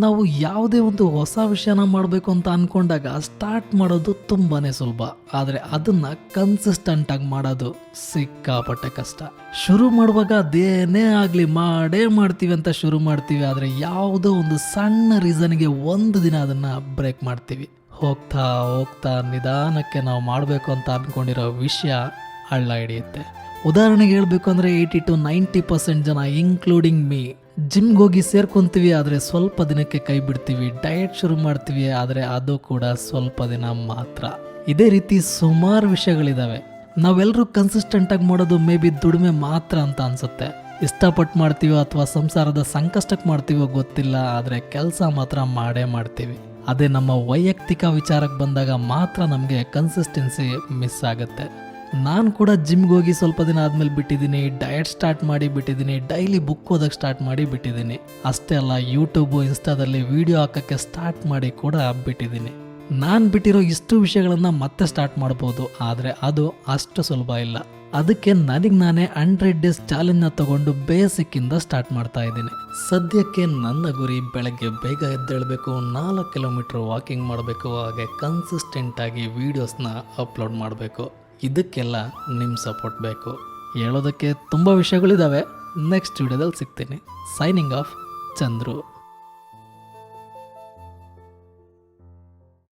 ನಾವು ಯಾವುದೇ ಒಂದು ಹೊಸ ವಿಷಯನ ಮಾಡಬೇಕು ಅಂತ ಅಂದ್ಕೊಂಡಾಗ ಸ್ಟಾರ್ಟ್ ಮಾಡೋದು ತುಂಬಾ ಸುಲಭ, ಆದರೆ ಅದನ್ನು ಕನ್ಸಿಸ್ಟೆಂಟಾಗಿ ಮಾಡೋದು ಸಿಕ್ಕಾಪಟ್ಟೆ ಕಷ್ಟ. ಶುರು ಮಾಡುವಾಗ ಅದೇನೇ ಆಗಲಿ ಮಾಡೇ ಮಾಡ್ತೀವಿ ಅಂತ ಶುರು ಮಾಡ್ತೀವಿ, ಆದರೆ ಯಾವುದೋ ಒಂದು ಸಣ್ಣ ರೀಸನ್ಗೆ ಒಂದು ದಿನ ಅದನ್ನು ಬ್ರೇಕ್ ಮಾಡ್ತೀವಿ. ಹೋಗ್ತಾ ಹೋಗ್ತಾ ನಿಧಾನಕ್ಕೆ ನಾವು ಮಾಡಬೇಕು ಅಂತ ಅಂದ್ಕೊಂಡಿರೋ ವಿಷಯ ಹಳ್ಳ ಹಿಡಿಯುತ್ತೆ. ಉದಾಹರಣೆಗೆ ಹೇಳಬೇಕು ಅಂದರೆ 80-90% ಜನ ಇನ್ಕ್ಲೂಡಿಂಗ್ ಮೀ ಜಿಮ್ಗೆ ಹೋಗಿ ಸೇರ್ಕೊಂತೀವಿ, ಆದರೆ ಸ್ವಲ್ಪ ದಿನಕ್ಕೆ ಕೈ ಬಿಡ್ತೀವಿ. ಡಯಟ್ ಶುರು ಮಾಡ್ತೀವಿ, ಆದರೆ ಅದು ಕೂಡ ಸ್ವಲ್ಪ ದಿನ ಮಾತ್ರ. ಇದೇ ರೀತಿ ಸುಮಾರು ವಿಷಯಗಳಿದ್ದಾವೆ. ನಾವೆಲ್ಲರೂ ಕನ್ಸಿಸ್ಟೆಂಟಾಗಿ ಮಾಡೋದು ಮೇ ಬಿ ದುಡಿಮೆ ಮಾತ್ರ ಅಂತ ಅನಿಸುತ್ತೆ. ಇಷ್ಟಪಟ್ಟು ಮಾಡ್ತೀವೋ ಅಥವಾ ಸಂಸಾರದ ಸಂಕಷ್ಟಕ್ಕೆ ಮಾಡ್ತೀವೋ ಗೊತ್ತಿಲ್ಲ, ಆದರೆ ಕೆಲಸ ಮಾತ್ರ ಮಾಡೇ ಮಾಡ್ತೀವಿ. ಅದೇ ನಮ್ಮ ವೈಯಕ್ತಿಕ ವಿಚಾರಕ್ಕೆ ಬಂದಾಗ ಮಾತ್ರ ನಮಗೆ ಕನ್ಸಿಸ್ಟೆನ್ಸಿ ಮಿಸ್ ಆಗುತ್ತೆ. ನಾನು ಕೂಡ ಜಿಮ್ಗೆ ಹೋಗಿ ಸ್ವಲ್ಪ ದಿನ ಆದಮೇಲೆ ಬಿಟ್ಟಿದ್ದೀನಿ, ಡಯಟ್ ಸ್ಟಾರ್ಟ್ ಮಾಡಿ ಬಿಟ್ಟಿದ್ದೀನಿ, ಡೈಲಿ ಬುಕ್ ಓದೋಕ್ಕೆ ಸ್ಟಾರ್ಟ್ ಮಾಡಿ ಬಿಟ್ಟಿದ್ದೀನಿ. ಅಷ್ಟೇ ಅಲ್ಲ, ಯೂಟ್ಯೂಬು ಇನ್ಸ್ಟಾದಲ್ಲಿ ವಿಡಿಯೋ ಹಾಕೋಕ್ಕೆ ಸ್ಟಾರ್ಟ್ ಮಾಡಿ ಕೂಡ ಬಿಟ್ಟಿದ್ದೀನಿ. ನಾನು ಬಿಟ್ಟಿರೋ ಇಷ್ಟು ವಿಷಯಗಳನ್ನು ಮತ್ತೆ ಸ್ಟಾರ್ಟ್ ಮಾಡ್ಬೋದು, ಆದರೆ ಅದು ಅಷ್ಟು ಸುಲಭ ಇಲ್ಲ. ಅದಕ್ಕೆ ನನಗೆ ನಾನೇ 100 ಡೇಸ್ ಚಾಲೆಂಜ್ನ ತಗೊಂಡು ಬೇಸಿಕ್ಕಿಂದ ಸ್ಟಾರ್ಟ್ ಮಾಡ್ತಾ ಇದ್ದೀನಿ. ಸದ್ಯಕ್ಕೆ ನನ್ನ ಗುರಿ ಬೆಳಗ್ಗೆ ಬೇಗ ಎದ್ದೇಳಬೇಕು, 4 ಕಿಲೋಮೀಟ್ರ್ ವಾಕಿಂಗ್ ಮಾಡಬೇಕು, ಹಾಗೆ ಕನ್ಸಿಸ್ಟೆಂಟಾಗಿ ವೀಡಿಯೋಸ್ನ ಅಪ್ಲೋಡ್ ಮಾಡಬೇಕು. ಇದಕ್ಕೆಲ್ಲ ನಿಮ್ಮ ಸಪೋರ್ಟ್ ಬೇಕು. ಹೇಳೋದಕ್ಕೆ ತುಂಬ ವಿಷಯಗಳಿದ್ದಾವೆ. ನೆಕ್ಸ್ಟ್ ವಿಡಿಯೋದಲ್ಲಿ ಸಿಗ್ತೀನಿ. Signing off, Chandru.